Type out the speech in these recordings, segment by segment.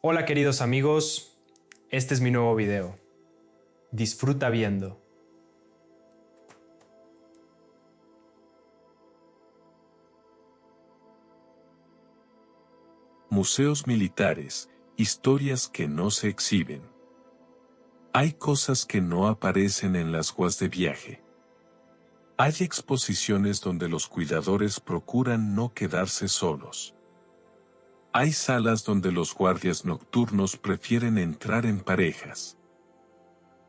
Hola queridos amigos, este es mi nuevo video. Disfruta viendo. Museos militares, historias que no se exhiben. Hay cosas que no aparecen en las guías de viaje. Hay exposiciones donde los cuidadores procuran no quedarse solos. Hay salas donde los guardias nocturnos prefieren entrar en parejas.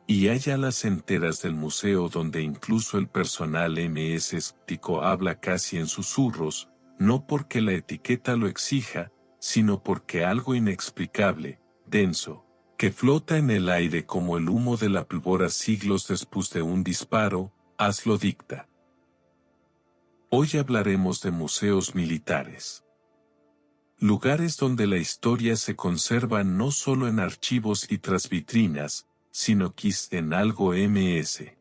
Y hay alas enteras del museo donde incluso el personal MS escéptico habla casi en susurros, no porque la etiqueta lo exija, sino porque algo inexplicable, denso, que flota en el aire como el humo de la pólvora siglos después de un disparo, lo dicta. Hoy hablaremos de museos militares. Lugares donde la historia se conserva no solo en archivos y tras vitrinas, sino quizá en algo MS.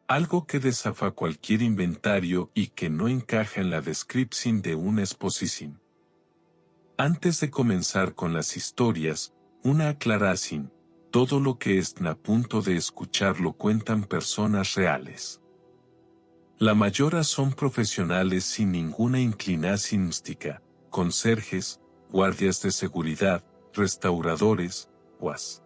Algo que desafa cualquier inventario y que no encaja en la descripción de una exposición. Antes de comenzar con las historias, una aclaración: todo lo que están a punto de escuchar lo cuentan personas reales. La mayoría son profesionales sin ninguna inclinación mística, conserjes, guardias de seguridad, restauradores, guas.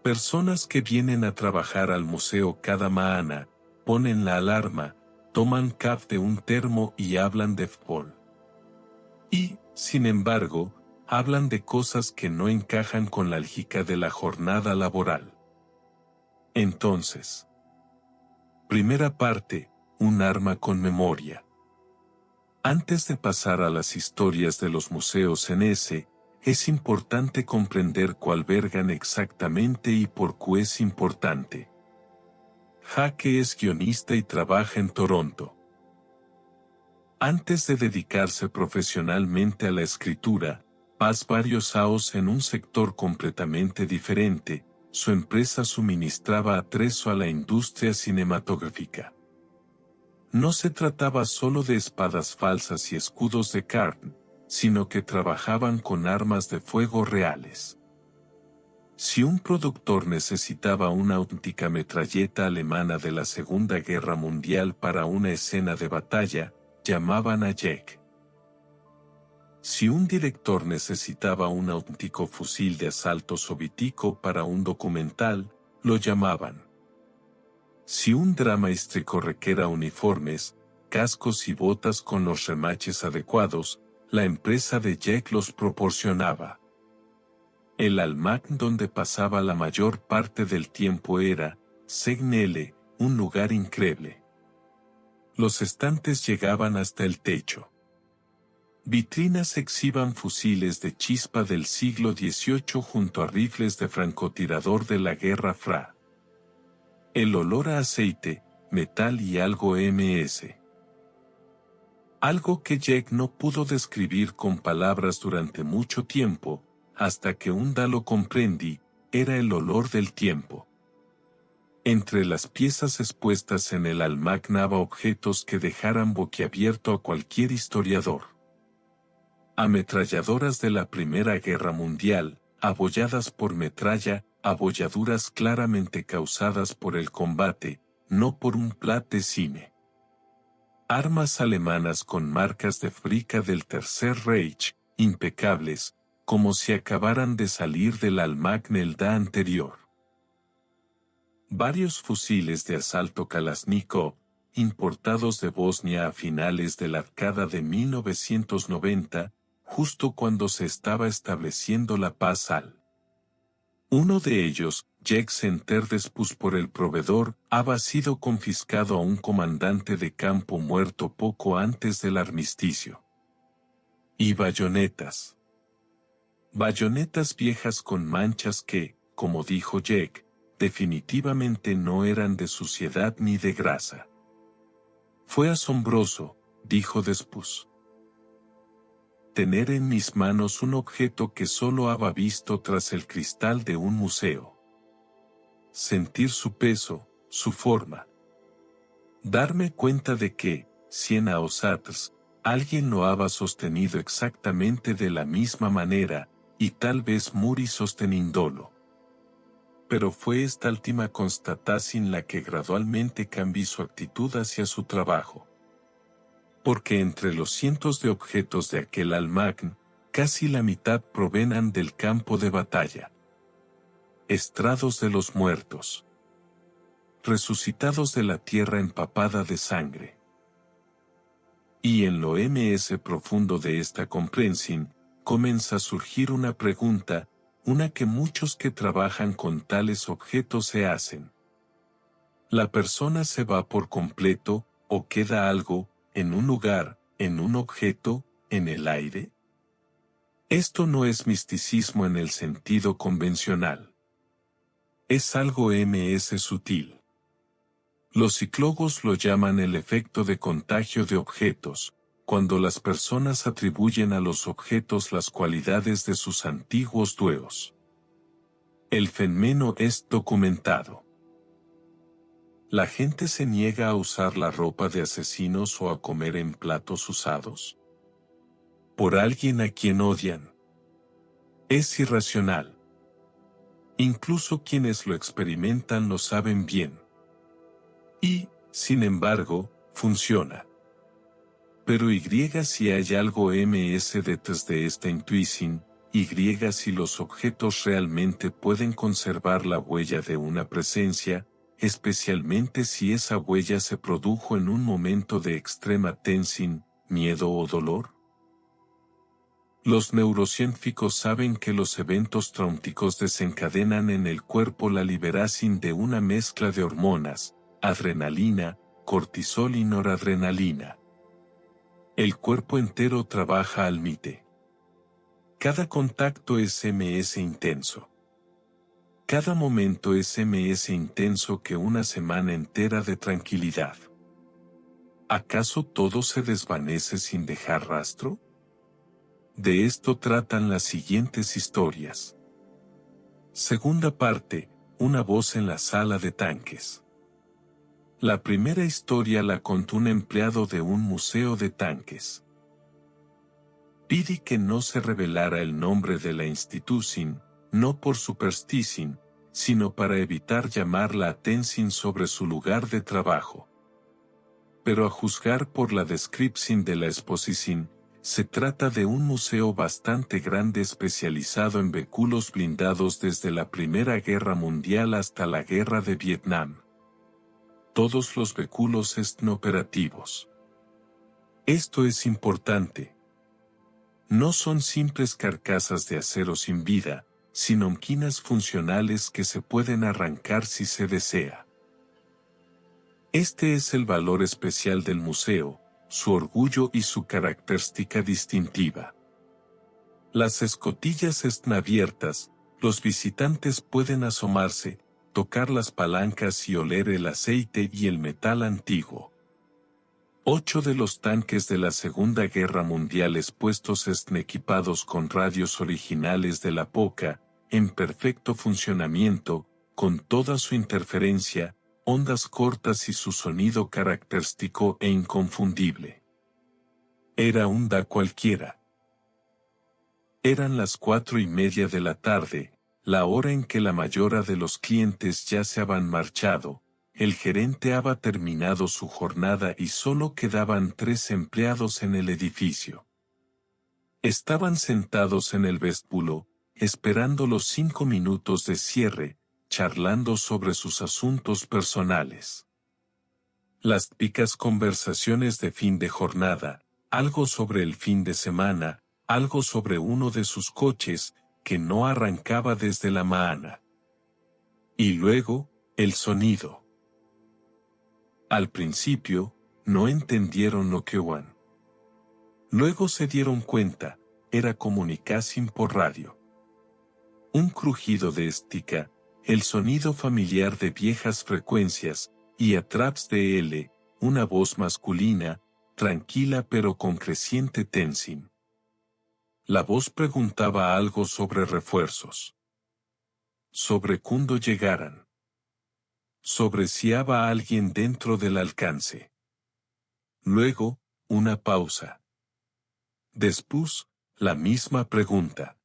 Personas que vienen a trabajar al museo cada mañana, ponen la alarma, toman café de un termo y hablan de fútbol. Y, sin embargo, hablan de cosas que no encajan con la lógica de la jornada laboral. Entonces, primera parte, un arma con memoria. Antes de pasar a las historias de los museos es importante comprender cuál vergan exactamente y por qué es importante. Jaque es guionista y trabaja en Toronto. Antes de dedicarse profesionalmente a la escritura, pasó varios años en un sector completamente diferente. Su empresa suministraba atrezo a la industria cinematográfica. No se trataba solo de espadas falsas y escudos de carne, sino que trabajaban con armas de fuego reales. Si un productor necesitaba una auténtica metralleta alemana de la Segunda Guerra Mundial para una escena de batalla, llamaban a Jack. Si un director necesitaba un auténtico fusil de asalto soviético para un documental, lo llamaban. Si un dramaístico requería uniformes, cascos y botas con los remaches adecuados, la empresa de Jack los proporcionaba. El almacén donde pasaba la mayor parte del tiempo era, Segnele, un lugar increíble. Los estantes llegaban hasta el techo. Vitrinas exhiban fusiles de chispa del siglo XVIII junto a rifles de francotirador de la Guerra Fría. El olor a aceite, metal y algo MS. Algo que Jack no pudo describir con palabras durante mucho tiempo, hasta que un día lo comprendí, era el olor del tiempo. Entre las piezas expuestas en el almacén había objetos que dejaran boquiabierto a cualquier historiador. Ametralladoras de la Primera Guerra Mundial, abolladas por metralla, abolladuras claramente causadas por el combate, no por un plat de cine. Armas alemanas con marcas de fábrica del Tercer Reich, impecables, como si acabaran de salir del almacén el día anterior. Varios fusiles de asalto Kalashnikov, importados de Bosnia a finales de la década de 1990, justo cuando se estaba estableciendo la paz Uno de ellos, Jack Center después por el proveedor, había sido confiscado a un comandante de campo muerto poco antes del armisticio. Y bayonetas. Bayonetas viejas con manchas que, como dijo Jack, definitivamente no eran de suciedad ni de grasa. Fue asombroso, dijo después. Tener en mis manos un objeto que solo había visto tras el cristal de un museo. Sentir su peso, su forma. Darme cuenta de que, 100 años atrás, alguien lo había sostenido exactamente de la misma manera, y tal vez muri sostenindolo. Pero fue esta última constatación la que gradualmente cambió su actitud hacia su trabajo. Porque entre los cientos de objetos de aquel almacén, casi la mitad provenían del campo de batalla. Estrados de los muertos. Resucitados de la tierra empapada de sangre. Y en lo más profundo de esta comprensión, comienza a surgir una pregunta, una que muchos que trabajan con tales objetos se hacen. ¿La persona se va por completo, o queda algo, en un lugar, en un objeto, en el aire? Esto no es misticismo en el sentido convencional. Es algo más sutil. Los psicólogos lo llaman el efecto de contagio de objetos, cuando las personas atribuyen a los objetos las cualidades de sus antiguos dueños. El fenómeno es documentado. ¿La gente se niega a usar la ropa de asesinos o a comer en platos usados? ¿Por alguien a quien odian? Es irracional. Incluso quienes lo experimentan lo saben bien. Y, sin embargo, funciona. Pero si hay algo más detrás de esta intuición, si los objetos realmente pueden conservar la huella de una presencia, especialmente si esa huella se produjo en un momento de extrema tensión, miedo o dolor. Los neurocientíficos saben que los eventos traumáticos desencadenan en el cuerpo la liberación de una mezcla de hormonas, adrenalina, cortisol y noradrenalina. El cuerpo entero trabaja al mite. Cada contacto es más intenso. Cada momento es más intenso que una semana entera de tranquilidad. ¿Acaso todo se desvanece sin dejar rastro? De esto tratan las siguientes historias. Segunda parte, una voz en la sala de tanques. La primera historia la contó un empleado de un museo de tanques. Pidi que no se revelara el nombre de la institución, no por superstición, sino para evitar llamar la atención sobre su lugar de trabajo. Pero a juzgar por la descripción de la exposición, se trata de un museo bastante grande especializado en vehículos blindados desde la Primera Guerra Mundial hasta la Guerra de Vietnam. Todos los vehículos están operativos. Esto es importante. No son simples carcasas de acero sin vida, sino máquinas funcionales que se pueden arrancar si se desea. Este es el valor especial del museo, su orgullo y su característica distintiva. Las escotillas están abiertas, los visitantes pueden asomarse, tocar las palancas y oler el aceite y el metal antiguo. 8 de los tanques de la Segunda Guerra Mundial expuestos están equipados con radios originales de la época, en perfecto funcionamiento, con toda su interferencia, ondas cortas y su sonido característico e inconfundible. Era un da cualquiera. Eran las 4:30 de la tarde, la hora en que la mayoría de los clientes ya se habían marchado. El gerente había terminado su jornada y solo quedaban 3 empleados en el edificio. Estaban sentados en el vestíbulo, esperando los 5 minutos de cierre, charlando sobre sus asuntos personales. Las típicas conversaciones de fin de jornada, algo sobre el fin de semana, algo sobre uno de sus coches, que no arrancaba desde la mañana. Y luego, el sonido. Al principio, no entendieron lo que oían. Luego se dieron cuenta, era comunicación por radio. Un crujido de estica, el sonido familiar de viejas frecuencias, y a través de él, una voz masculina, tranquila pero con creciente tensión. La voz preguntaba algo sobre refuerzos. Sobre cuándo llegaran. Sobre si había alguien dentro del alcance. Luego, una pausa. Después, la misma pregunta.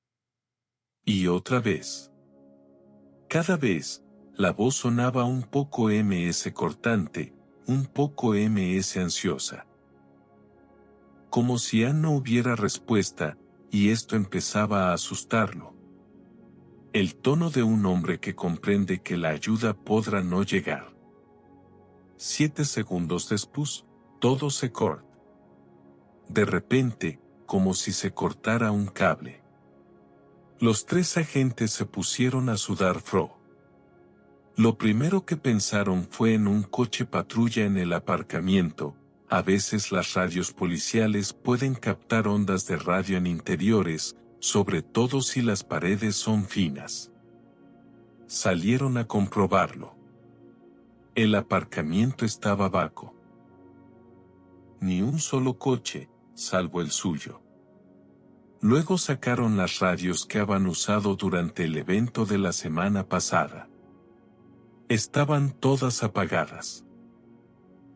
Y otra vez. Cada vez, la voz sonaba un poco cortante, un poco ansiosa. Como si Ann no hubiera respuesta, y esto empezaba a asustarlo. El tono de un hombre que comprende que la ayuda podrá no llegar. 7 segundos después, todo se corta. De repente, como si se cortara un cable. Los 3 agentes se pusieron a sudar frío. Lo primero que pensaron fue en un coche patrulla en el aparcamiento. A veces las radios policiales pueden captar ondas de radio en interiores, sobre todo si las paredes son finas. Salieron a comprobarlo. El aparcamiento estaba vacío. Ni un solo coche, salvo el suyo. Luego sacaron las radios que habían usado durante el evento de la semana pasada. Estaban todas apagadas.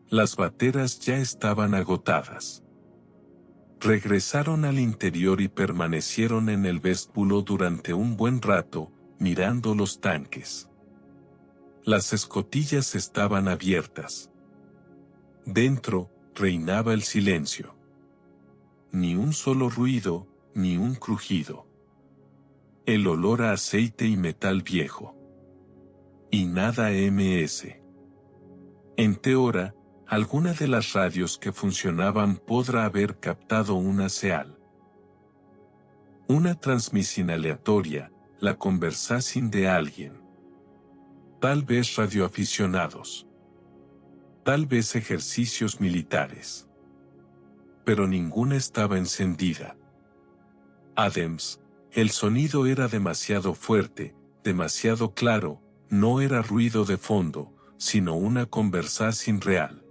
Las baterías ya estaban agotadas. Regresaron al interior y permanecieron en el vestíbulo durante un buen rato, mirando los tanques. Las escotillas estaban abiertas. Dentro, reinaba el silencio. Ni un solo ruido, ni un crujido. El olor a aceite y metal viejo. Y nada MS. En teoría, alguna de las radios que funcionaban podrá haber captado una señal. Una transmisión aleatoria, la conversación de alguien. Tal vez radioaficionados. Tal vez ejercicios militares. Pero ninguna estaba encendida. Adams, el sonido era demasiado fuerte, demasiado claro, no era ruido de fondo, sino una conversación real.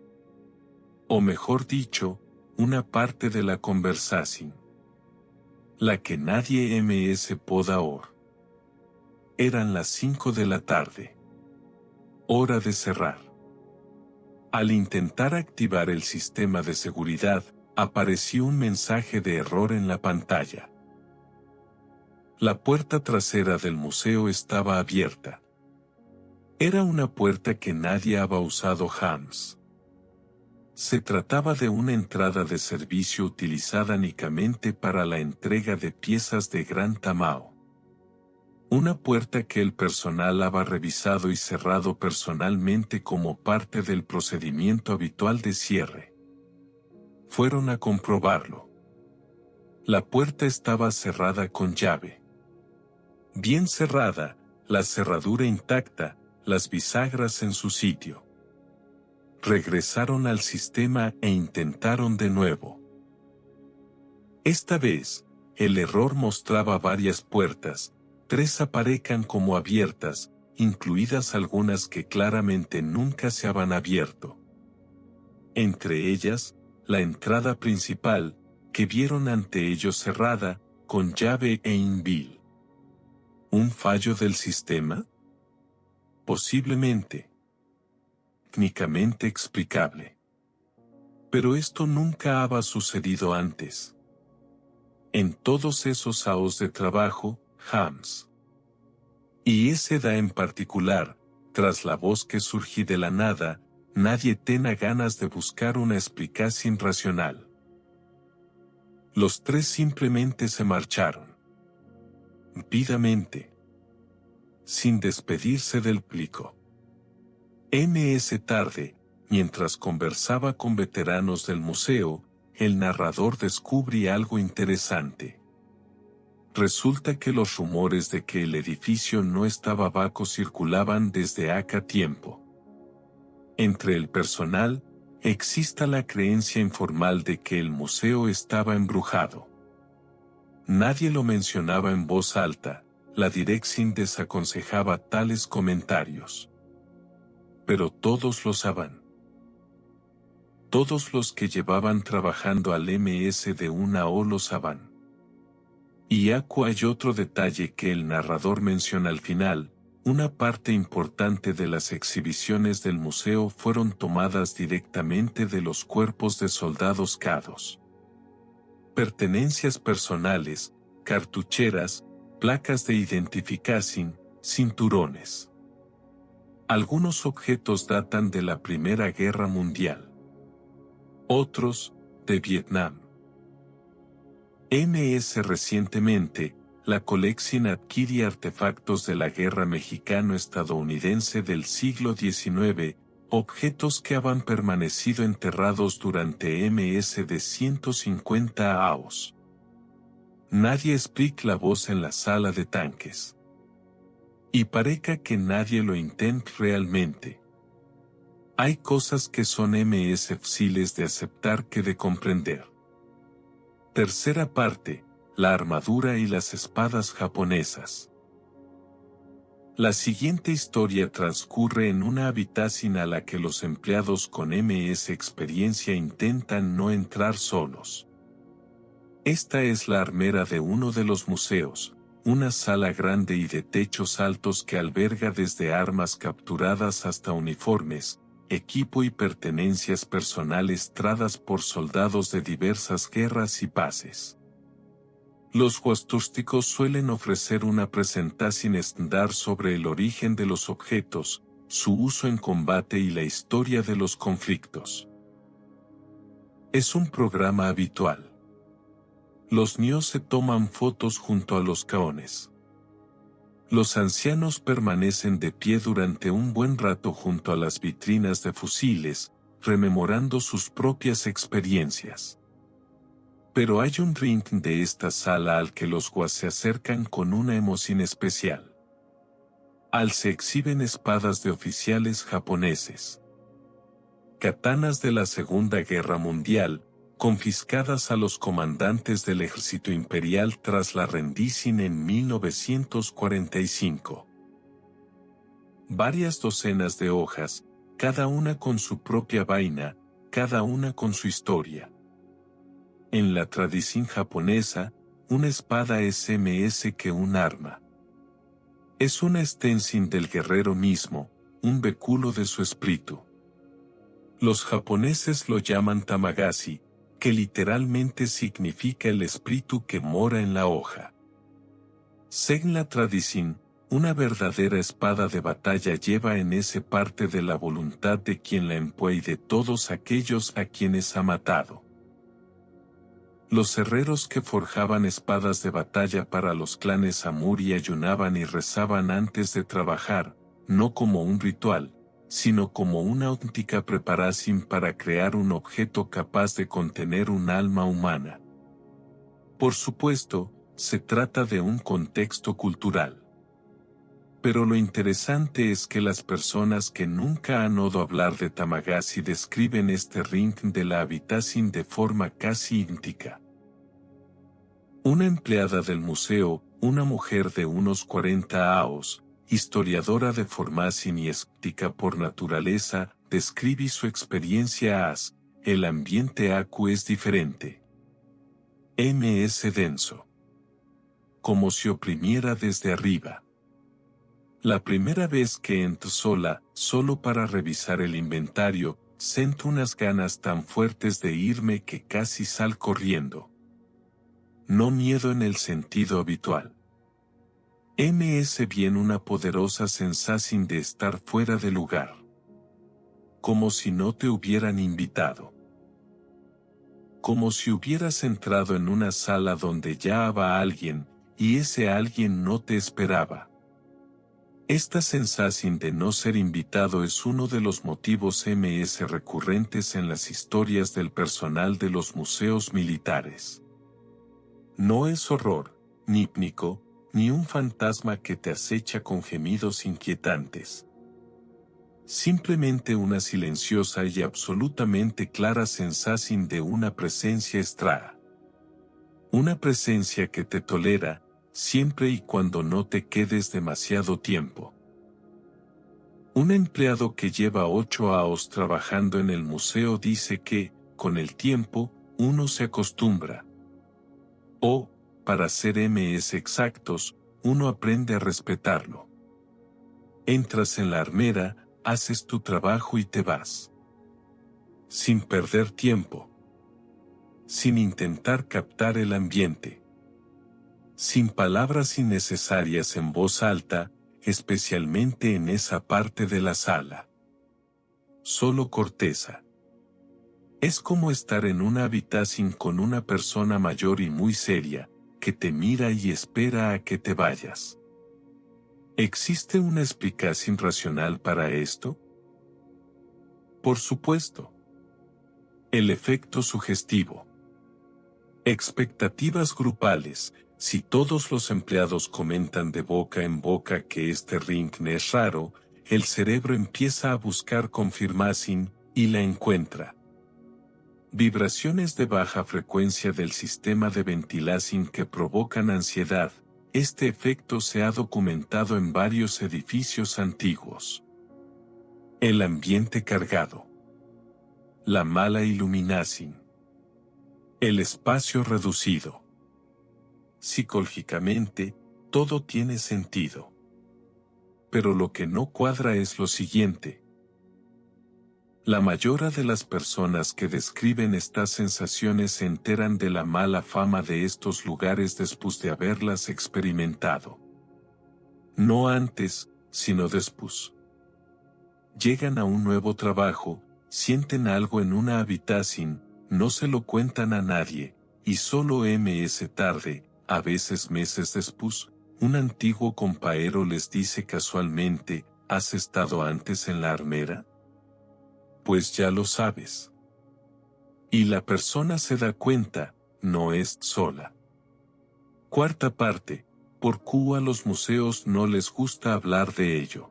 O mejor dicho, una parte de la conversación. La que nadie pueda oír. Eran las 5 de la tarde. Hora de cerrar. Al intentar activar el sistema de seguridad, apareció un mensaje de error en la pantalla. La puerta trasera del museo estaba abierta. Era una puerta que nadie había usado jamás. Se trataba de una entrada de servicio utilizada únicamente para la entrega de piezas de gran tamaño. Una puerta que el personal había revisado y cerrado personalmente como parte del procedimiento habitual de cierre. Fueron a comprobarlo. La puerta estaba cerrada con llave. Bien cerrada, la cerradura intacta, las bisagras en su sitio. Regresaron al sistema e intentaron de nuevo. Esta vez, el error mostraba varias puertas, 3 aparecían como abiertas, incluidas algunas que claramente nunca se habían abierto. Entre ellas, la entrada principal, que vieron ante ellos cerrada, con llave e inbil. ¿Un fallo del sistema? Posiblemente. Técnicamente explicable. Pero esto nunca había sucedido antes. En todos esos años de trabajo, jamás. Y ese da en particular, tras la voz que surgió de la nada, nadie tenía ganas de buscar una explicación racional. Los 3 simplemente se marcharon. Rápidamente. Sin despedirse del público. Tarde, mientras conversaba con veteranos del museo, el narrador descubre algo interesante. Resulta que los rumores de que el edificio no estaba vacío circulaban desde hace tiempo. Entre el personal, existe la creencia informal de que el museo estaba embrujado. Nadie lo mencionaba en voz alta, la dirección desaconsejaba tales comentarios. Pero todos lo sabían. Todos los que llevaban trabajando al MS de una o lo sabían. Y aquí hay otro detalle que el narrador menciona al final: una parte importante de las exhibiciones del museo fueron tomadas directamente de los cuerpos de soldados caídos. Pertenencias personales, cartucheras, placas de identificación, cinturones. Algunos objetos datan de la Primera Guerra Mundial. Otros, de Vietnam. MS recientemente, la colección adquiere artefactos de la Guerra Mexicano-Estadounidense del siglo XIX, objetos que han permanecido enterrados durante MS de 150 años. Nadie explica la voz en la sala de tanques. Y parezca que nadie lo intenta realmente. Hay cosas que son MS fáciles de aceptar que de comprender. Tercera parte, la armadura y las espadas japonesas. La siguiente historia transcurre en una habitación a la que los empleados con MS experiencia intentan no entrar solos. Esta es la armera de uno de los museos, una sala grande y de techos altos que alberga desde armas capturadas hasta uniformes, equipo y pertenencias personales tradas por soldados de diversas guerras y paces. Los huastústicos suelen ofrecer una presentación estándar sobre el origen de los objetos, su uso en combate y la historia de los conflictos. Es un programa habitual. Los niños se toman fotos junto a los caones. Los ancianos permanecen de pie durante un buen rato junto a las vitrinas de fusiles, rememorando sus propias experiencias. Pero hay un ring de esta sala al que los guas se acercan con una emoción especial. Al se exhiben espadas de oficiales japoneses. Katanas de la Segunda Guerra Mundial, confiscadas a los comandantes del ejército imperial tras la rendición en 1945. Varias docenas de hojas, cada una con su propia vaina, cada una con su historia. En la tradición japonesa, una espada es MS que un arma. Es una extensión del guerrero mismo, un vehículo de su espíritu. Los japoneses lo llaman tamagashi, que literalmente significa el espíritu que mora en la hoja. Según la tradición, una verdadera espada de batalla lleva en ese parte de la voluntad de quien la empuña y de todos aquellos a quienes ha matado. Los herreros que forjaban espadas de batalla para los clanes Samuri ayunaban y rezaban antes de trabajar, no como un ritual, sino como una auténtica preparación para crear un objeto capaz de contener un alma humana. Por supuesto, se trata de un contexto cultural. Pero lo interesante es que las personas que nunca han oído hablar de Tamagashi describen este ring de la habitación de forma casi idéntica. Una empleada del museo, una mujer de unos 40 años, historiadora de formación y escéptica por naturaleza, describe su experiencia as: el ambiente acu es diferente. MS denso. Como si oprimiera desde arriba. La primera vez que entro sola, solo para revisar el inventario, siento unas ganas tan fuertes de irme que casi sal corriendo. No miedo en el sentido habitual. MS bien una poderosa sensación de estar fuera de lugar. Como si no te hubieran invitado. Como si hubieras entrado en una sala donde ya había alguien, y ese alguien no te esperaba. Esta sensación de no ser invitado es uno de los motivos MS recurrentes en las historias del personal de los museos militares. No es horror, ni pánico, ni un fantasma que te acecha con gemidos inquietantes. Simplemente una silenciosa y absolutamente clara sensación de una presencia extra. Una presencia que te tolera, siempre y cuando no te quedes demasiado tiempo. Un empleado que lleva 8 años trabajando en el museo dice que, con el tiempo, uno se acostumbra. O, para ser MS exactos, uno aprende a respetarlo. Entras en la armera, haces tu trabajo y te vas. Sin perder tiempo. Sin intentar captar el ambiente. sin palabras innecesarias en voz alta, especialmente en esa parte de la sala. Solo corteza. Es como estar en una habitación con una persona mayor y muy seria, que te mira y espera a que te vayas. ¿Existe una explicación racional para esto? Por supuesto. El efecto sugestivo. Expectativas grupales. Si todos los empleados comentan de boca en boca que este ring es raro, el cerebro empieza a buscar confirmación y la encuentra. Vibraciones de baja frecuencia del sistema de ventilación que provocan ansiedad. Este efecto se ha documentado en varios edificios antiguos. El ambiente cargado. La mala iluminación. El espacio reducido. Psicológicamente, todo tiene sentido. Pero lo que no cuadra es lo siguiente. La mayoría de las personas que describen estas sensaciones se enteran de la mala fama de estos lugares después de haberlas experimentado. No antes, sino después. Llegan a un nuevo trabajo, sienten algo en una habitación, no se lo cuentan a nadie, y solo ms tarde, a veces meses después, un antiguo compañero les dice casualmente, ¿has estado antes en la armera? Pues ya lo sabes. Y la persona se da cuenta, no es sola. Cuarta parte, ¿por qué a los museos no les gusta hablar de ello?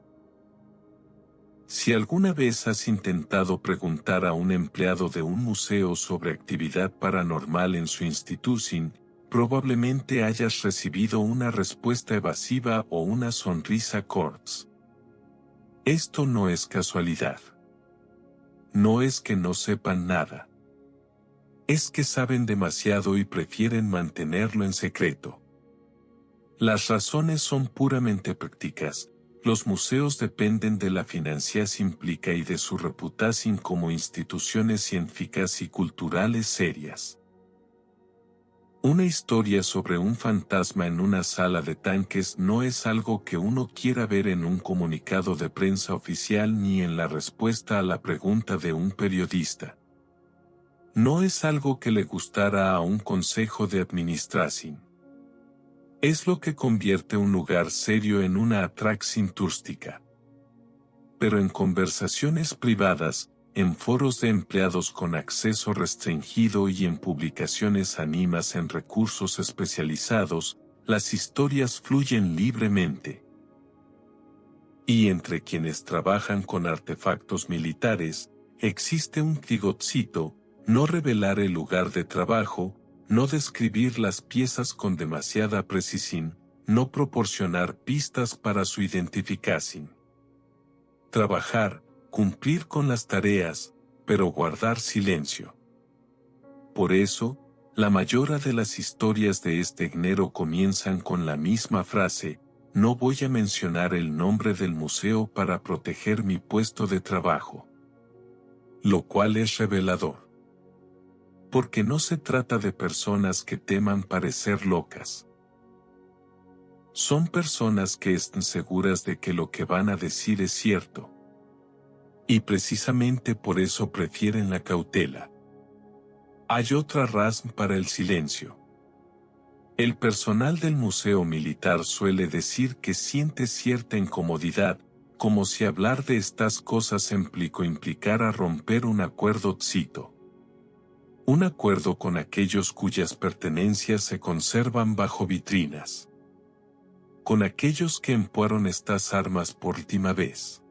Si alguna vez has intentado preguntar a un empleado de un museo sobre actividad paranormal en su institución, probablemente hayas recibido una respuesta evasiva o una sonrisa corta. Esto no es casualidad. No es que no sepan nada. Es que saben demasiado y prefieren mantenerlo en secreto. Las razones son puramente prácticas. Los museos dependen de la financiación pública y de su reputación como instituciones científicas y culturales serias. Una historia sobre un fantasma en una sala de tanques no es algo que uno quiera ver en un comunicado de prensa oficial ni en la respuesta a la pregunta de un periodista. No es algo que le gustara a un consejo de administración. Es lo que convierte un lugar serio en una atracción turística. Pero en conversaciones privadas, en foros de empleados con acceso restringido y en publicaciones anónimas en recursos especializados, las historias fluyen libremente. Y entre quienes trabajan con artefactos militares, existe un trigotcito, no revelar el lugar de trabajo, no describir las piezas con demasiada precisión, no proporcionar pistas para su identificación. Trabajar, cumplir con las tareas, pero guardar silencio. Por eso, la mayoría de las historias de este género comienzan con la misma frase, no voy a mencionar el nombre del museo para proteger mi puesto de trabajo. Lo cual es revelador. Porque no se trata de personas que teman parecer locas. Son personas que están seguras de que lo que van a decir es cierto. Y precisamente por eso prefieren la cautela. Hay otra razón para el silencio. El personal del Museo Militar suele decir que siente cierta incomodidad, como si hablar de estas cosas implicara romper un acuerdo tácito. Un acuerdo con aquellos cuyas pertenencias se conservan bajo vitrinas. Con aquellos que empuaron estas armas por última vez.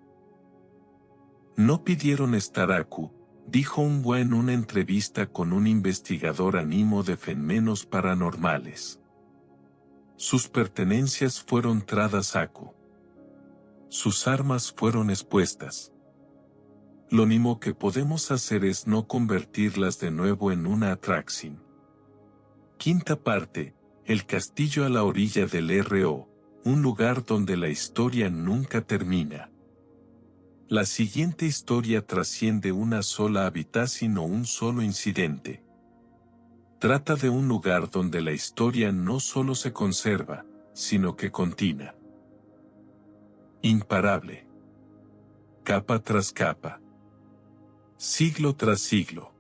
No pidieron estar aquí, dijo un güey en una entrevista con un investigador anónimo de fenómenos paranormales. Sus pertenencias fueron tradas aquí. Sus armas fueron expuestas. Lo mínimo que podemos hacer es no convertirlas de nuevo en una atracción. Quinta parte, el castillo a la orilla del Río, un lugar donde la historia nunca termina. La siguiente historia trasciende una sola habitación o un solo incidente. Trata de un lugar donde la historia no solo se conserva, sino que continúa. Imparable. Capa tras capa. Siglo tras siglo.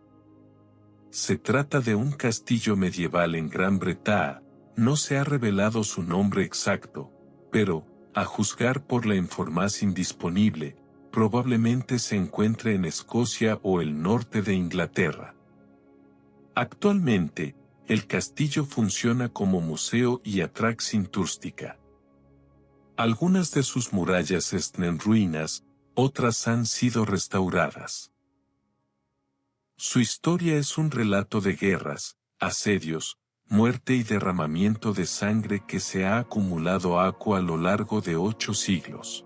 Se trata de un castillo medieval en Gran Bretaña, no se ha revelado su nombre exacto, pero, a juzgar por la información disponible, probablemente se encuentre en Escocia o el norte de Inglaterra. Actualmente, el castillo funciona como museo y atracción turística. Algunas de sus murallas están en ruinas, otras han sido restauradas. Su historia es un relato de guerras, asedios, muerte y derramamiento de sangre que se ha acumulado a lo largo de 8 siglos.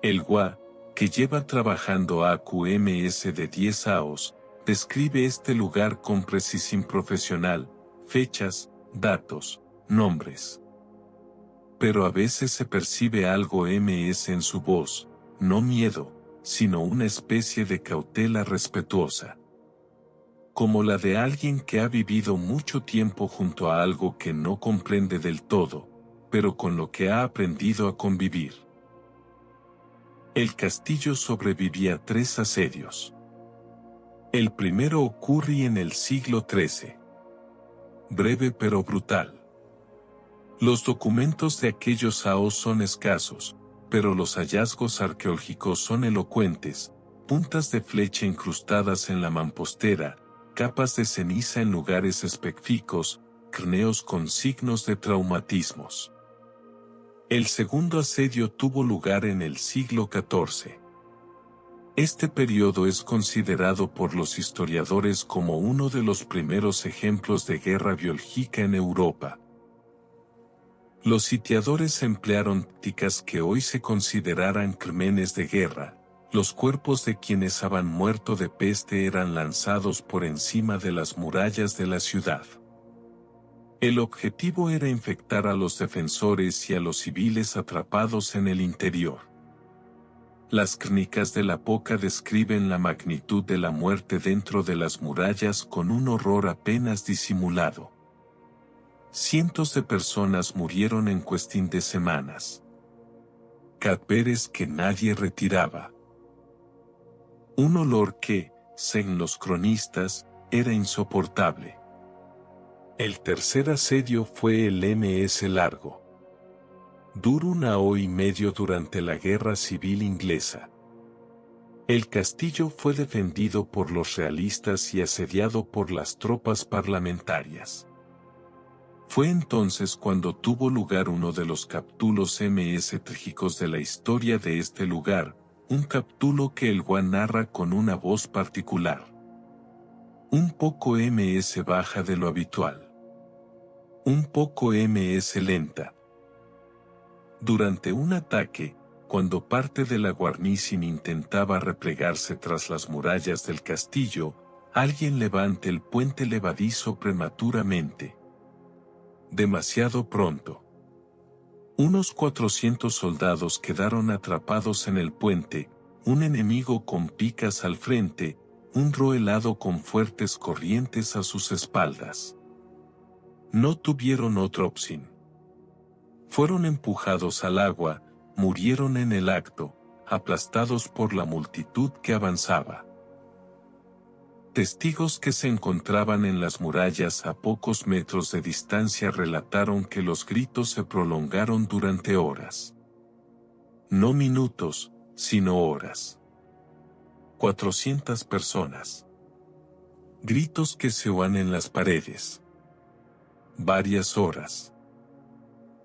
El GUA, que lleva trabajando AQMS de 10 años, describe este lugar con precisión profesional, fechas, datos, nombres. Pero a veces se percibe algo MS en su voz, no miedo, sino una especie de cautela respetuosa. Como la de alguien que ha vivido mucho tiempo junto a algo que no comprende del todo, pero con lo que ha aprendido a convivir. El castillo sobrevivía 3 asedios. El primero ocurre en el siglo XIII. Breve pero brutal. Los documentos de aquellos años son escasos, pero los hallazgos arqueológicos son elocuentes: puntas de flecha incrustadas en la mampostería, capas de ceniza en lugares específicos, cráneos con signos de traumatismos. El segundo asedio tuvo lugar en el siglo XIV. Este periodo es considerado por los historiadores como uno de los primeros ejemplos de guerra biológica en Europa. Los sitiadores emplearon tácticas que hoy se considerarán crímenes de guerra. Los cuerpos de quienes habían muerto de peste eran lanzados por encima de las murallas de la ciudad. El objetivo era infectar a los defensores y a los civiles atrapados en el interior. Las crónicas de la época describen la magnitud de la muerte dentro de las murallas con un horror apenas disimulado. Cientos de personas murieron en cuestión de semanas. Cadáveres que nadie retiraba. Un olor que, según los cronistas, era insoportable. El tercer asedio fue el MS Largo. Duró 1 año y medio durante la Guerra Civil Inglesa. El castillo fue defendido por los realistas y asediado por las tropas parlamentarias. Fue entonces cuando tuvo lugar uno de los capítulos MS trágicos de la historia de este lugar, un capítulo que el GUA narra con una voz particular. Un poco MS baja de lo habitual. Un poco MS lenta. Durante un ataque, cuando parte de la guarnición intentaba replegarse tras las murallas del castillo, alguien levanta el puente levadizo prematuramente. Demasiado pronto. Unos 400 soldados quedaron atrapados en el puente, un enemigo con picas al frente, un roelado con fuertes corrientes a sus espaldas. No tuvieron otra opción. Fueron empujados al agua, murieron en el acto, aplastados por la multitud que avanzaba. Testigos que se encontraban en las murallas a pocos metros de distancia relataron que los gritos se prolongaron durante horas. No minutos, sino horas. 400 personas. Gritos que se oían en las paredes. Varias horas.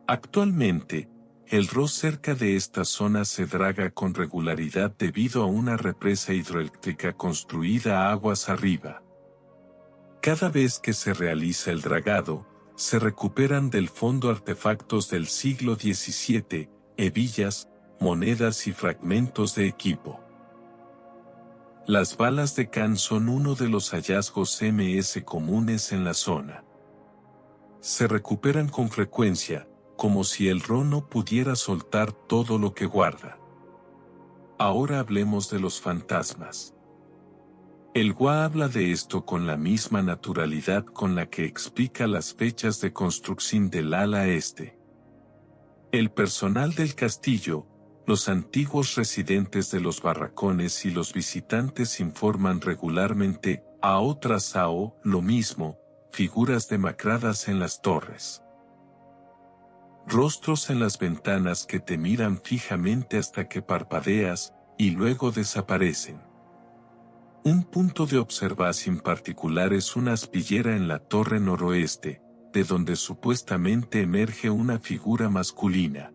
Actualmente, el río cerca de esta zona se draga con regularidad debido a una represa hidroeléctrica construida aguas arriba. Cada vez que se realiza el dragado, se recuperan del fondo artefactos del siglo XVII, hebillas, monedas y fragmentos de equipo. Las balas de can son uno de los hallazgos MS comunes en la zona. Se recuperan con frecuencia, como si el ro no pudiera soltar todo lo que guarda. Ahora hablemos de los fantasmas. El Gua habla de esto con la misma naturalidad con la que explica las fechas de construcción del ala este. El personal del castillo, los antiguos residentes de los barracones y los visitantes informan regularmente a otras Sao lo mismo, figuras demacradas en las torres. Rostros en las ventanas que te miran fijamente hasta que parpadeas y luego desaparecen. Un punto de observación particular es una aspillera en la torre noroeste, de donde supuestamente emerge una figura masculina.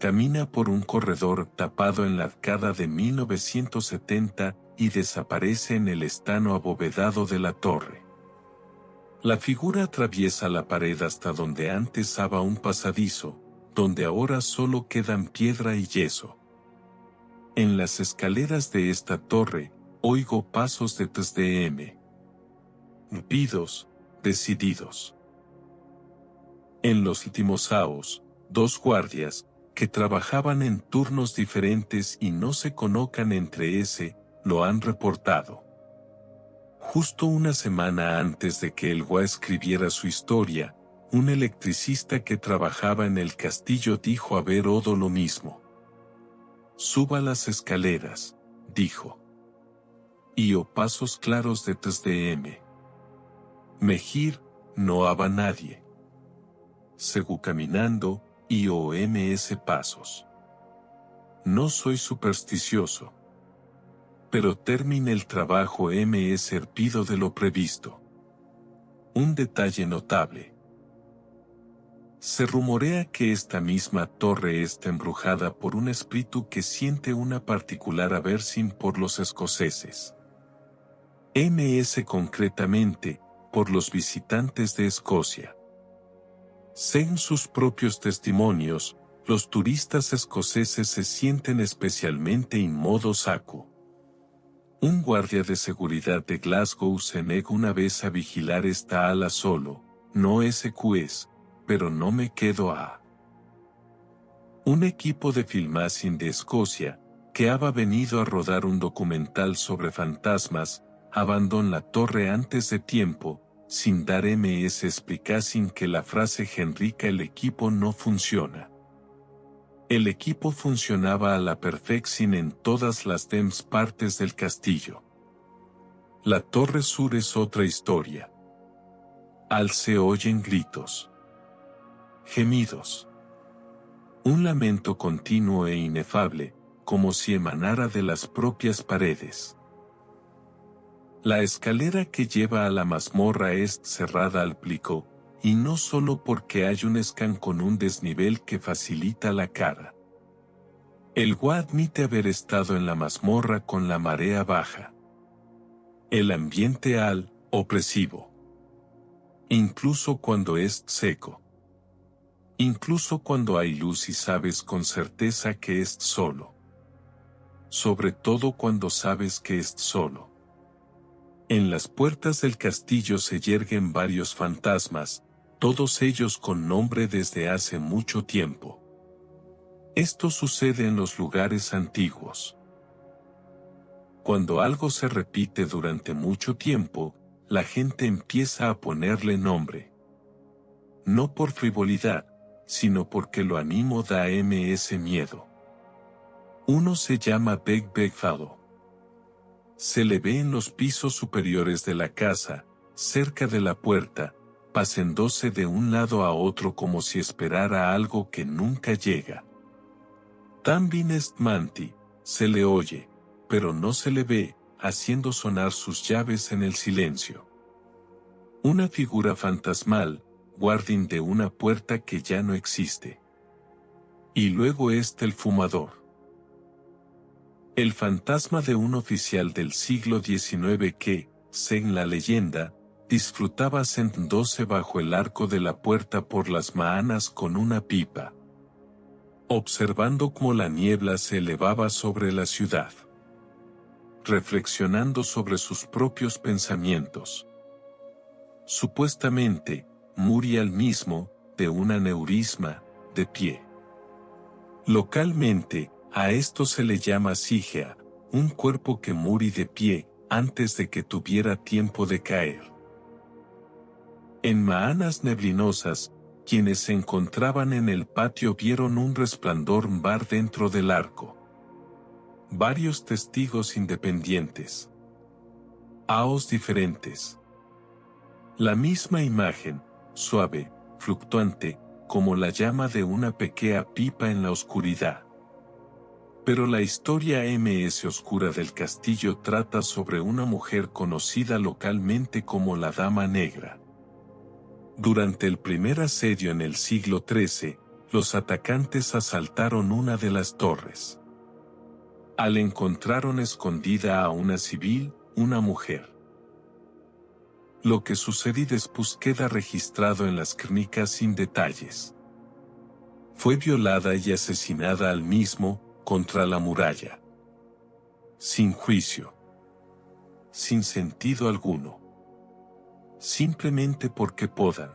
Camina por un corredor tapado en la arcada de 1970 y desaparece en el estano abovedado de la torre. La figura atraviesa la pared hasta donde antes estaba un pasadizo, donde ahora solo quedan piedra y yeso. En las escaleras de esta torre, oigo pasos de TSDM. Rápidos, decididos. En los últimos Saos, 2 guardias, que trabajaban en turnos diferentes y no se conozcan entre ese, lo han reportado. Justo una semana antes de que el Gua escribiera su historia, un electricista que trabajaba en el castillo dijo haber oído lo mismo. Suba las escaleras, dijo. Y o pasos claros de TSDM. Mejir, no haba nadie. Segú caminando, y o ms pasos. No soy supersticioso. Pero termine el trabajo ms herpido de lo previsto. Un detalle notable. Se rumorea que esta misma torre está embrujada por un espíritu que siente una particular aversión por los escoceses. Ms concretamente, por los visitantes de Escocia. Según sus propios testimonios, los turistas escoceses se sienten especialmente inmodo saco. Un guardia de seguridad de Glasgow se negó una vez a vigilar esta ala solo, no SQS, pero no me quedo a. Un equipo de filmacing de Escocia, que había venido a rodar un documental sobre fantasmas, abandonó la torre antes de tiempo, sin dar ms explicación que la frase genérica el equipo no funciona. El equipo funcionaba a la perfección en todas las demás partes del castillo. La torre sur es otra historia. Al se oyen gritos. Gemidos. Un lamento continuo e inefable, como si emanara de las propias paredes. La escalera que lleva a la mazmorra es cerrada al plico, y no solo porque hay un escan con un desnivel que facilita la cara. El Gua admite haber estado en la mazmorra con la marea baja. El ambiente opresivo. Incluso cuando es seco. Incluso cuando hay luz y sabes con certeza que es solo. Sobre todo cuando sabes que es solo. En las puertas del castillo se yerguen varios fantasmas, todos ellos con nombre desde hace mucho tiempo. Esto sucede en los lugares antiguos. Cuando algo se repite durante mucho tiempo, la gente empieza a ponerle nombre. No por frivolidad, sino porque lo animo da ms miedo. Uno se llama Beg Begfado. Se le ve en los pisos superiores de la casa, cerca de la puerta, paseándose de un lado a otro como si esperara algo que nunca llega. También es Manti, se le oye, pero no se le ve, haciendo sonar sus llaves en el silencio. Una figura fantasmal, guardián de una puerta que ya no existe. Y luego está el fumador. El fantasma de un oficial del siglo XIX que, según la leyenda, disfrutaba sentándose bajo el arco de la puerta por las mañanas con una pipa, observando cómo la niebla se elevaba sobre la ciudad, reflexionando sobre sus propios pensamientos. Supuestamente, Muriel mismo, de un aneurisma, de pie. Localmente, a esto se le llama sigea, un cuerpo que muri de pie, antes de que tuviera tiempo de caer. En mañanas neblinosas, quienes se encontraban en el patio vieron un resplandor var dentro del arco. Varios testigos independientes. Haos diferentes. La misma imagen, suave, fluctuante, como la llama de una pequeña pipa en la oscuridad. Pero la historia ms oscura del castillo trata sobre una mujer conocida localmente como la Dama Negra. Durante el primer asedio en el siglo XIII, los atacantes asaltaron una de las torres. Al encontraron escondida a una civil, una mujer. Lo que sucedió después queda registrado en las crónicas sin detalles. Fue violada y asesinada al mismo, contra la muralla. Sin juicio. Sin sentido alguno. Simplemente porque podan.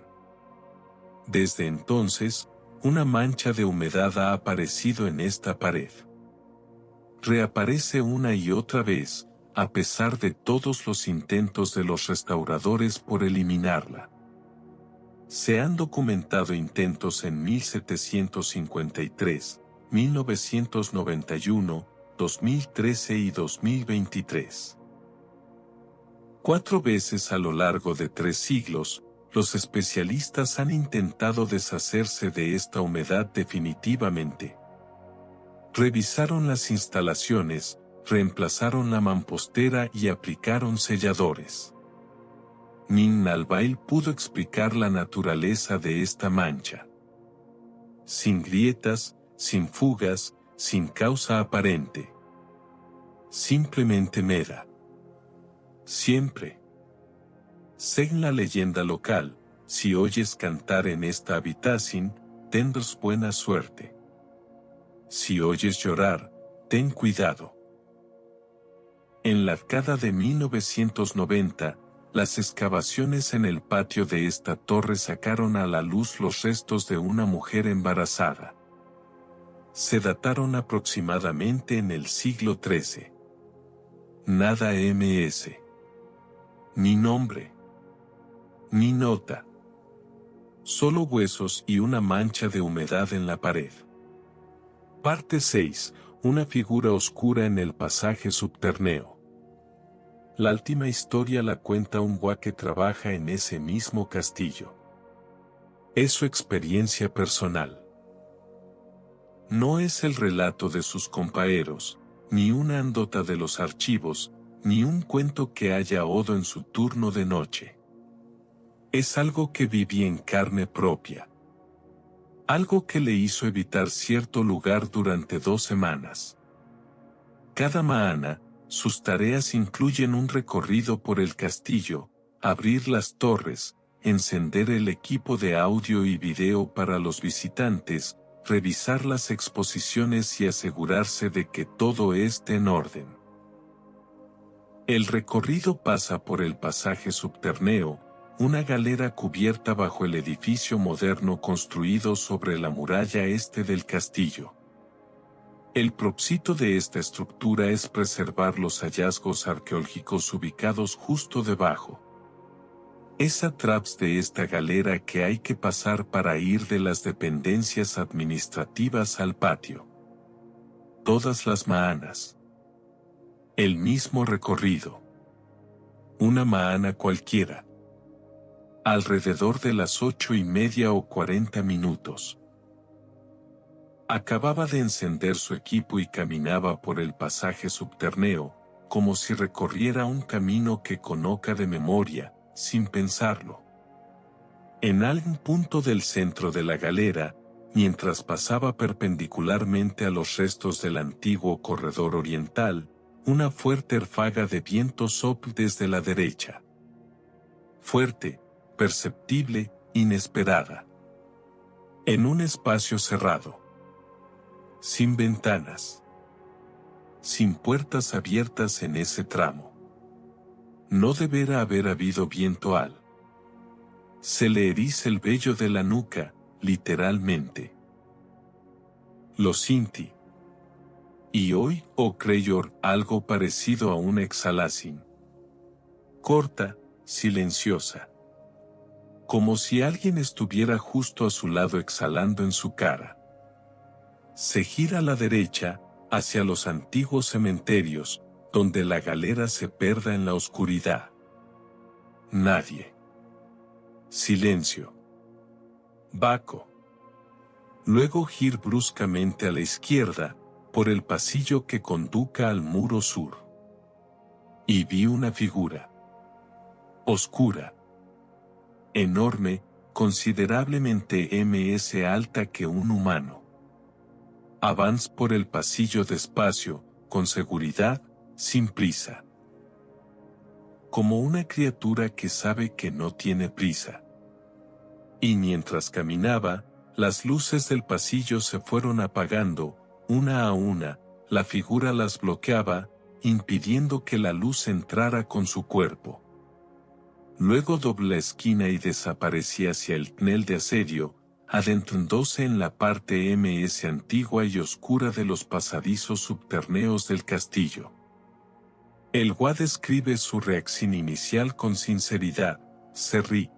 Desde entonces, una mancha de humedad ha aparecido en esta pared. Reaparece una y otra vez, a pesar de todos los intentos de los restauradores por eliminarla. Se han documentado intentos en 1753, 1991, 2013 y 2023. 4 veces a lo largo de 3 siglos, los especialistas han intentado deshacerse de esta humedad definitivamente. Revisaron las instalaciones, reemplazaron la mampostería y aplicaron selladores. Nin Albail pudo explicar la naturaleza de esta mancha. Sin grietas, sin fugas, sin causa aparente. Simplemente meda. Siempre. Según la leyenda local, si oyes cantar en esta habitación, tendrás buena suerte. Si oyes llorar, ten cuidado. En la década de 1990, las excavaciones en el patio de esta torre sacaron a la luz los restos de una mujer embarazada. Se dataron aproximadamente en el siglo XIII. Nada ms. Ni nombre. Ni nota. Solo huesos y una mancha de humedad en la pared. Parte 6. Una figura oscura en el pasaje subterráneo. La última historia la cuenta un boa que trabaja en ese mismo castillo. Es su experiencia personal. No es el relato de sus compañeros, ni una anécdota de los archivos, ni un cuento que haya oído en su turno de noche. Es algo que viví en carne propia. Algo que le hizo evitar cierto lugar durante 2 semanas. Cada mañana, sus tareas incluyen un recorrido por el castillo, abrir las torres, encender el equipo de audio y video para los visitantes, revisar las exposiciones y asegurarse de que todo esté en orden. El recorrido pasa por el pasaje subterráneo, una galera cubierta bajo el edificio moderno construido sobre la muralla este del castillo. El propósito de esta estructura es preservar los hallazgos arqueológicos ubicados justo debajo. Es a través de esta galera que hay que pasar para ir de las dependencias administrativas al patio. Todas las mañanas. El mismo recorrido. Una mañana cualquiera. Alrededor de las 8:30 o 40 minutos. Acababa de encender su equipo y caminaba por el pasaje subterráneo, como si recorriera un camino que conozca de memoria, sin pensarlo. En algún punto del centro de la galera, mientras pasaba perpendicularmente a los restos del antiguo corredor oriental, una fuerte ráfaga de viento sopló desde la derecha. Fuerte, perceptible, inesperada. En un espacio cerrado. Sin ventanas. Sin puertas abiertas en ese tramo. No deberá haber habido viento al. Se le eriza el vello de la nuca, literalmente. Lo sentí. Y hoy, o creyó algo parecido a una exhalación. corta, silenciosa. Como si alguien estuviera justo a su lado exhalando en su cara. Se gira a la derecha, hacia los antiguos cementerios, donde la galera se perda en la oscuridad. Nadie. Silencio. Baco. Luego gir bruscamente a la izquierda, por el pasillo que conduca al muro sur. Y vi una figura. Oscura. Enorme, considerablemente ms alta que un humano. Avanza por el pasillo despacio, con seguridad, sin prisa. Como una criatura que sabe que no tiene prisa. Y mientras caminaba, las luces del pasillo se fueron apagando, una a una, la figura las bloqueaba, impidiendo que la luz entrara con su cuerpo. Luego dobló la esquina y desaparecía hacia el túnel de asedio, adentrándose en la parte ms antigua y oscura de los pasadizos subterráneos del castillo. El Gua describe su reacción inicial con sinceridad, se ríe.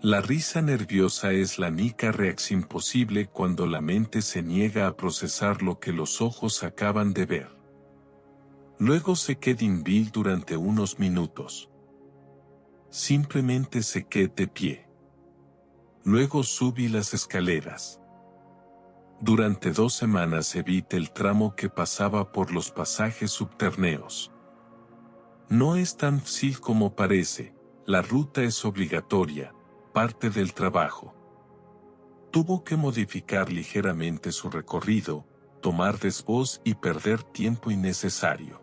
La risa nerviosa es la única reacción posible cuando la mente se niega a procesar lo que los ojos acaban de ver. Luego se queda inmóvil durante unos minutos. Simplemente se queda de pie. Luego subí las escaleras. Durante 2 semanas evité el tramo que pasaba por los pasajes subterráneos. No es tan fácil como parece, la ruta es obligatoria, parte del trabajo. Tuvo que modificar ligeramente su recorrido, tomar desvíos y perder tiempo innecesario.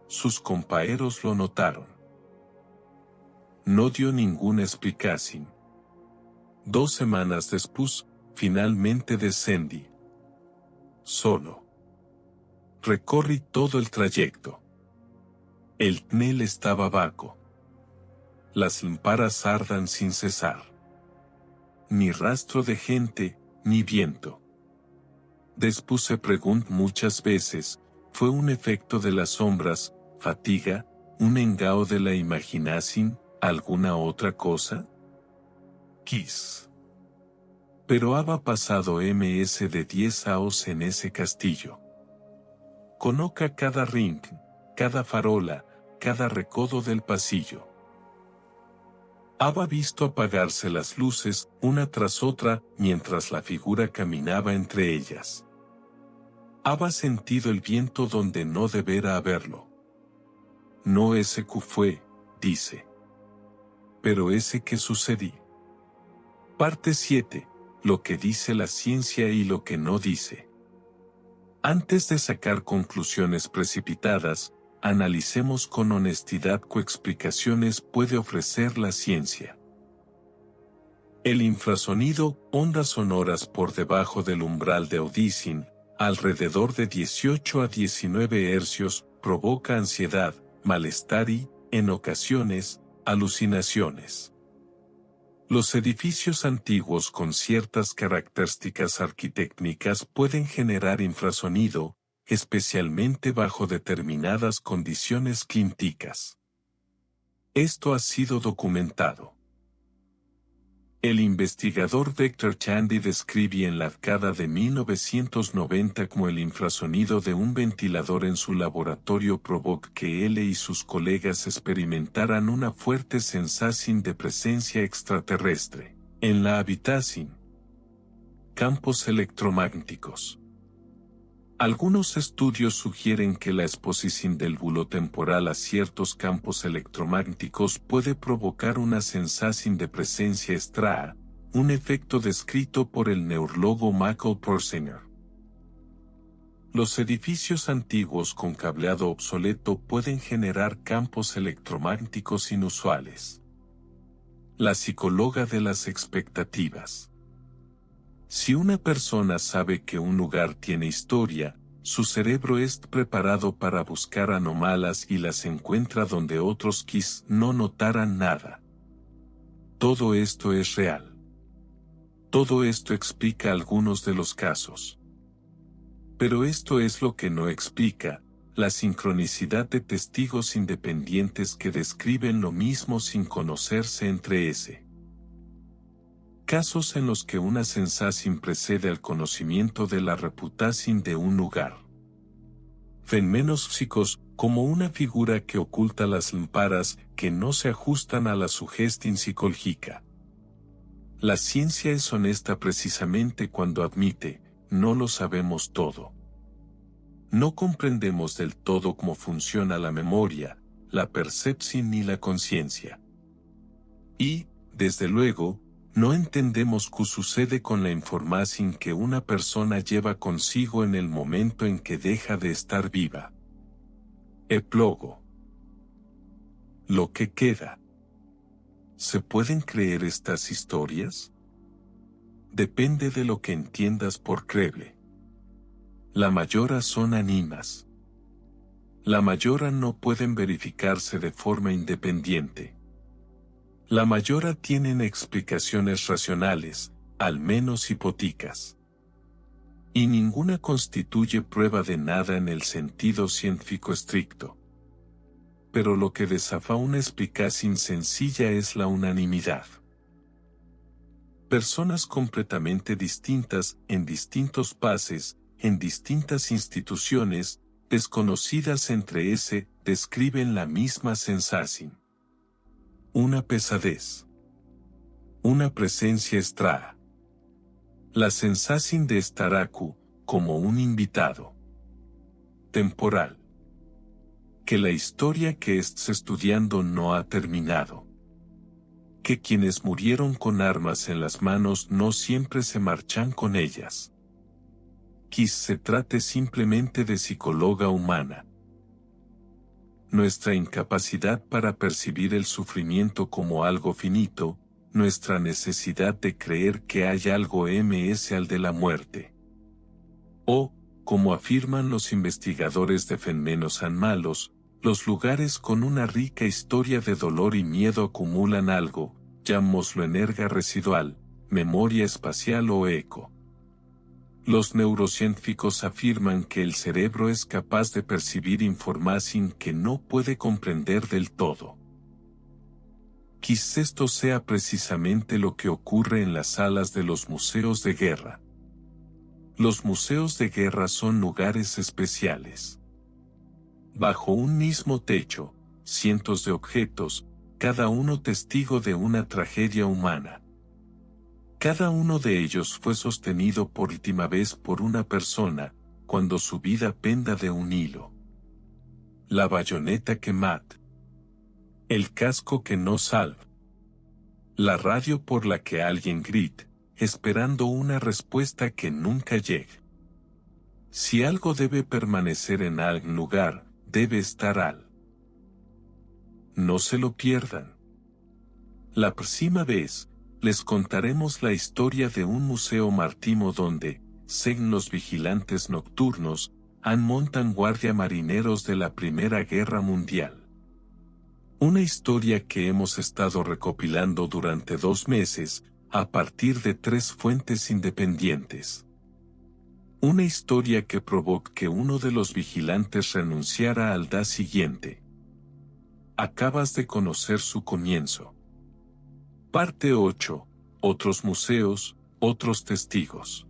Sus compañeros lo notaron. No dio ninguna explicación. 2 semanas después, finalmente descendí. Solo. Recorrí todo el trayecto. El túnel estaba vago. Las lámparas ardan sin cesar. Ni rastro de gente, ni viento. Después se preguntó muchas veces, ¿fue un efecto de las sombras, fatiga, un engao de la imaginación, alguna otra cosa? Quis. Pero había pasado ms de 10 años en ese castillo. Conozca cada ring, cada farola, cada recodo del pasillo. Había visto apagarse las luces, una tras otra, mientras la figura caminaba entre ellas. Había sentido el viento donde no deberá haberlo. No ese que fue, dice. Pero ese que sucedió. Parte 7. Lo que dice la ciencia y lo que no dice. Antes de sacar conclusiones precipitadas, analicemos con honestidad qué explicaciones puede ofrecer la ciencia. El infrasonido, ondas sonoras por debajo del umbral de audición, alrededor de 18 a 19 hercios, provoca ansiedad, malestar y, en ocasiones, alucinaciones. Los edificios antiguos con ciertas características arquitectónicas pueden generar infrasonido, especialmente bajo determinadas condiciones climáticas. Esto ha sido documentado. El investigador Dr. Chandy describe en la década de 1990 cómo el infrasonido de un ventilador en su laboratorio provocó que él y sus colegas experimentaran una fuerte sensación de presencia extraterrestre en la habitación. Campos electromagnéticos. Algunos estudios sugieren que la exposición del bulbo temporal a ciertos campos electromagnéticos puede provocar una sensación de presencia extra, un efecto descrito por el neurólogo Michael Porsinger. Los edificios antiguos con cableado obsoleto pueden generar campos electromagnéticos inusuales. La psicóloga de las expectativas. Si una persona sabe que un lugar tiene historia, su cerebro está preparado para buscar anómalas y las encuentra donde otros quizás no notaran nada. Todo esto es real. Todo esto explica algunos de los casos. Pero esto es lo que no explica, la sincronicidad de testigos independientes que describen lo mismo sin conocerse entre sí. Casos en los que una sensación precede al conocimiento de la reputación de un lugar. Fenómenos psíquicos, como una figura que oculta las lámparas que no se ajustan a la sugestión psicológica. La ciencia es honesta precisamente cuando admite, no lo sabemos todo. No comprendemos del todo cómo funciona la memoria, la percepción ni la conciencia. Y, desde luego, no entendemos qué sucede con la información que una persona lleva consigo en el momento en que deja de estar viva. Epílogo. Lo que queda. ¿Se pueden creer estas historias? Depende de lo que entiendas por creíble. La mayoría son animas. La mayoría no pueden verificarse de forma independiente. La mayoría tienen explicaciones racionales, al menos hipotéticas. Y ninguna constituye prueba de nada en el sentido científico estricto. Pero lo que desafía una explicación sencilla es la unanimidad. Personas completamente distintas, en distintos países, en distintas instituciones, desconocidas entre sí, describen la misma sensación. Una pesadez. Una presencia extraña. La sensación de estar aquí, como un invitado. Temporal. Que la historia que estás estudiando no ha terminado. Que quienes murieron con armas en las manos no siempre se marchan con ellas. Quizás se trate simplemente de psicóloga humana. Nuestra incapacidad para percibir el sufrimiento como algo finito, nuestra necesidad de creer que hay algo más al de la muerte. O, como afirman los investigadores de fenómenos malos, los lugares con una rica historia de dolor y miedo acumulan algo, llamémoslo energía residual, memoria espacial o eco. Los neurocientíficos afirman que el cerebro es capaz de percibir información que no puede comprender del todo. Quizás esto sea precisamente lo que ocurre en las salas de los museos de guerra. Los museos de guerra son lugares especiales. Bajo un mismo techo, cientos de objetos, cada uno testigo de una tragedia humana. Cada uno de ellos fue sostenido por última vez por una persona, cuando su vida penda de un hilo. La bayoneta que mata. El casco que no salva. La radio por la que alguien grita, esperando una respuesta que nunca llega. Si algo debe permanecer en algún lugar, debe estar al. No se lo pierdan. La próxima vez, les contaremos la historia de un museo marítimo donde, según los vigilantes nocturnos, montan guardia marineros de la Primera Guerra Mundial. Una historia que hemos estado recopilando durante 2 meses, a partir de 3 fuentes independientes. Una historia que provocó que uno de los vigilantes renunciara al día siguiente. Acabas de conocer su comienzo. Parte 8. Otros museos, otros testigos.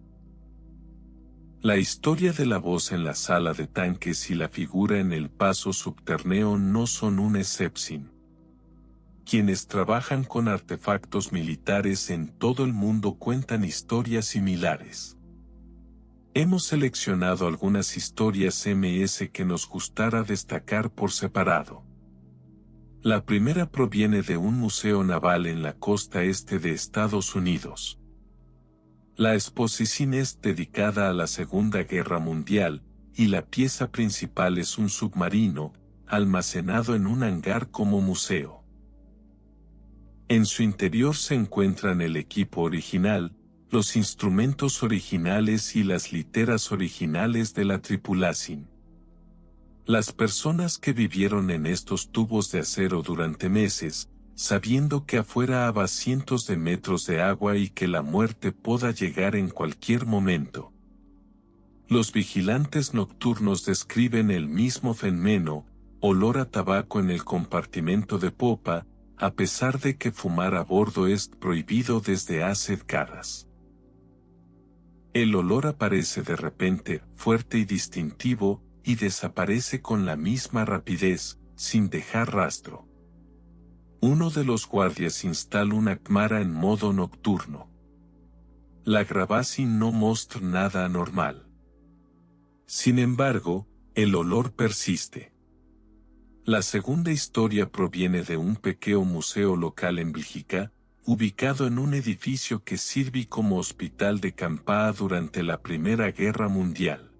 La historia de la voz en la sala de tanques y la figura en el paso subterráneo no son una excepción. Quienes trabajan con artefactos militares en todo el mundo cuentan historias similares. Hemos seleccionado algunas historias que nos gustará destacar por separado. La primera proviene de un museo naval en la costa este de Estados Unidos. La exposición es dedicada a la Segunda Guerra Mundial, y la pieza principal es un submarino, almacenado en un hangar como museo. En su interior se encuentran el equipo original, los instrumentos originales y las literas originales de la tripulación. Las personas que vivieron en estos tubos de acero durante meses, sabiendo que afuera había cientos de metros de agua y que la muerte pueda llegar en cualquier momento. Los vigilantes nocturnos describen el mismo fenómeno, olor a tabaco en el compartimento de popa, a pesar de que fumar a bordo es prohibido desde hace décadas. El olor aparece de repente, fuerte y distintivo, y desaparece con la misma rapidez, sin dejar rastro. Uno de los guardias instala una cámara en modo nocturno. La grabación no muestra nada anormal. Sin embargo, el olor persiste. La segunda historia proviene de un pequeño museo local en Bélgica, ubicado en un edificio que sirvió como hospital de campaña durante la Primera Guerra Mundial.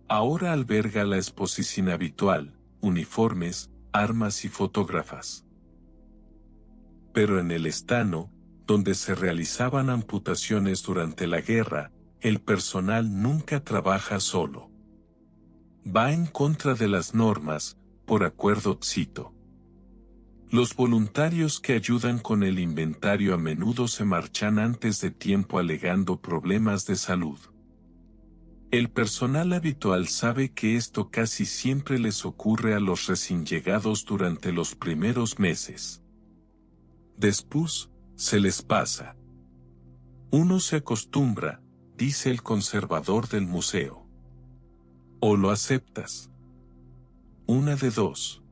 Ahora alberga la exposición habitual, uniformes, armas y fotógrafas. Pero en el estano, donde se realizaban amputaciones durante la guerra, el personal nunca trabaja solo. Va en contra de las normas, por acuerdo cito. Los voluntarios que ayudan con el inventario a menudo se marchan antes de tiempo alegando problemas de salud. El personal habitual sabe que esto casi siempre les ocurre a los recién llegados durante los primeros meses. Después, se les pasa. Uno se acostumbra, dice el conservador del museo. O lo aceptas. Una de dos.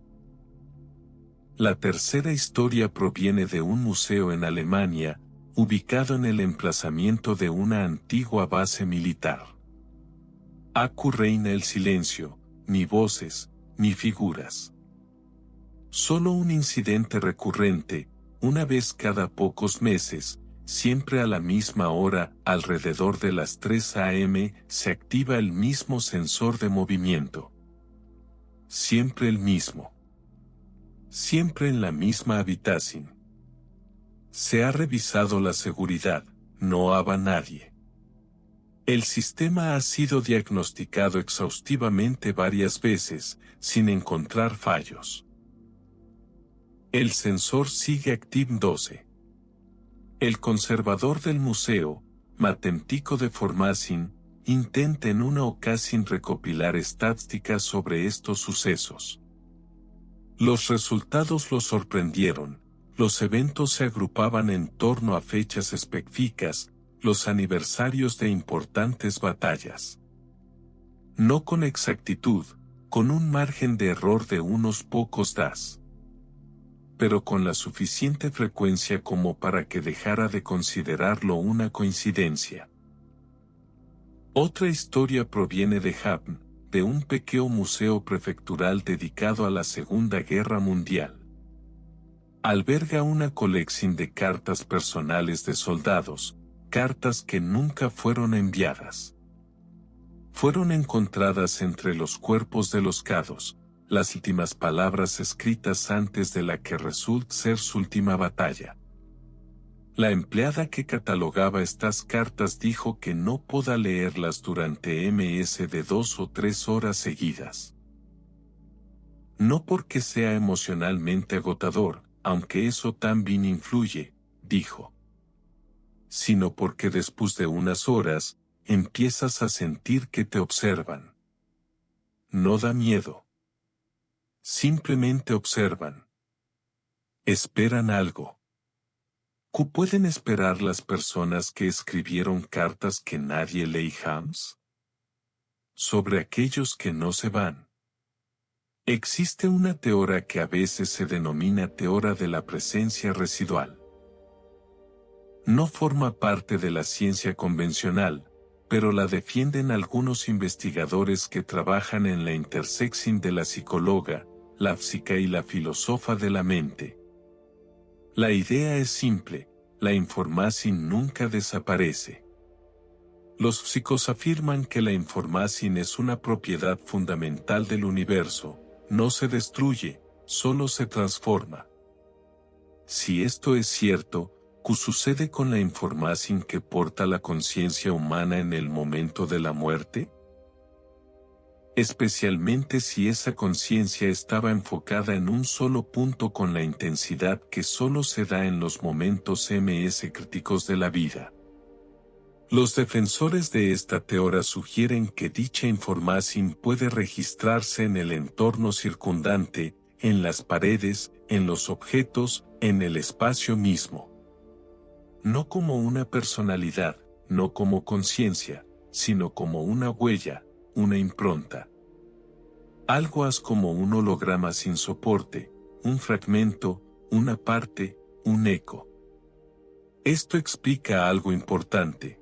La tercera historia proviene de un museo en Alemania, ubicado en el emplazamiento de una antigua base militar. Acu reina el silencio, ni voces, ni figuras. Solo un incidente recurrente, una vez cada pocos meses, siempre a la misma hora, alrededor de las 3 a.m., se activa el mismo sensor de movimiento. Siempre el mismo. Siempre en la misma habitación. Se ha revisado la seguridad, no había nadie. El sistema ha sido diagnosticado exhaustivamente varias veces, sin encontrar fallos. El sensor sigue activo 12. El conservador del museo, Matemtico de Formación, intenta en una ocasión recopilar estadísticas sobre estos sucesos. Los resultados lo sorprendieron, los eventos se agrupaban en torno a fechas específicas, los aniversarios de importantes batallas. No con exactitud, con un margen de error de unos pocos das. Pero con la suficiente frecuencia como para que dejara de considerarlo una coincidencia. Otra historia proviene de Hamm, de un pequeño museo prefectural dedicado a la Segunda Guerra Mundial. Alberga una colección de cartas personales de soldados, cartas que nunca fueron enviadas. Fueron encontradas entre los cuerpos de los cados, las últimas palabras escritas antes de la que resulta ser su última batalla. La empleada que catalogaba estas cartas dijo que no podía leerlas durante ms de 2 o 3 horas seguidas. No porque sea emocionalmente agotador, aunque eso también influye, dijo. Sino porque después de unas horas, empiezas a sentir que te observan. No da miedo. Simplemente observan. Esperan algo. ¿Qué pueden esperar las personas que escribieron cartas que nadie lee jamás? Sobre aquellos que no se van. Existe una teoría que a veces se denomina teoría de la presencia residual. No forma parte de la ciencia convencional, pero la defienden algunos investigadores que trabajan en la intersección de la psicóloga, la física y la filósofa de la mente. La idea es simple, la información nunca desaparece. Los físicos afirman que la información es una propiedad fundamental del universo, no se destruye, solo se transforma. Si esto es cierto, ¿qué sucede con la información que porta la conciencia humana en el momento de la muerte? Especialmente si esa conciencia estaba enfocada en un solo punto con la intensidad que solo se da en los momentos críticos de la vida. Los defensores de esta teoría sugieren que dicha información puede registrarse en el entorno circundante, en las paredes, en los objetos, en el espacio mismo. No como una personalidad, no como conciencia, sino como una huella, una impronta. Algo así como un holograma sin soporte, un fragmento, una parte, un eco. Esto explica algo importante.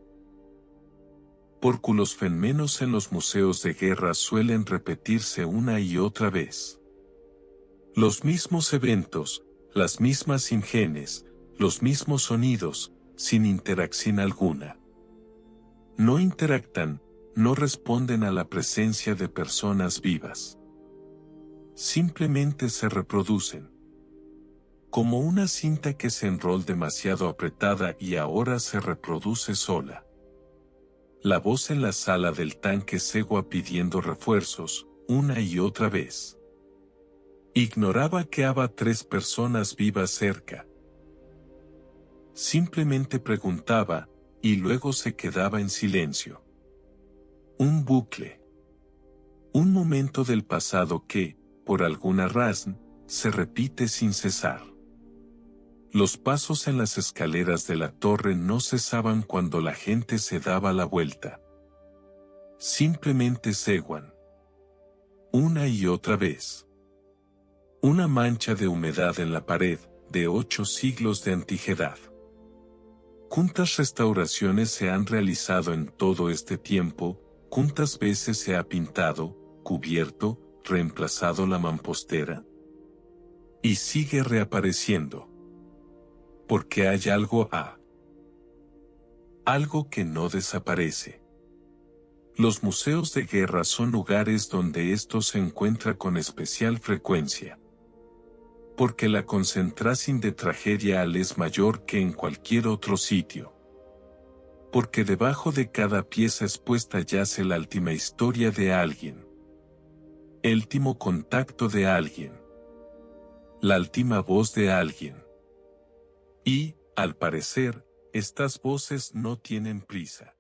Porque los fenómenos en los museos de guerra suelen repetirse una y otra vez. Los mismos eventos, las mismas imágenes, los mismos sonidos, sin interacción alguna. No interactan, no responden a la presencia de personas vivas. Simplemente se reproducen. Como una cinta que se enrolla demasiado apretada y ahora se reproduce sola. La voz en la sala del tanque seguía pidiendo refuerzos, una y otra vez. Ignoraba que había 3 personas vivas cerca. Simplemente preguntaba, y luego se quedaba en silencio. Un bucle. Un momento del pasado que, por alguna razón, se repite sin cesar. Los pasos en las escaleras de la torre no cesaban cuando la gente se daba la vuelta. Simplemente seguían. Una y otra vez. Una mancha de humedad en la pared, de 8 siglos de antigüedad. ¿Cuántas restauraciones se han realizado en todo este tiempo? ¿Cuántas veces se ha pintado, cubierto, reemplazado la mampostería? Y sigue reapareciendo. Porque hay algo que no desaparece. Los museos de guerra son lugares donde esto se encuentra con especial frecuencia. Porque la concentración de tragedia es mayor que en cualquier otro sitio. Porque debajo de cada pieza expuesta yace la última historia de alguien. El último contacto de alguien. La última voz de alguien. Y, al parecer, estas voces no tienen prisa.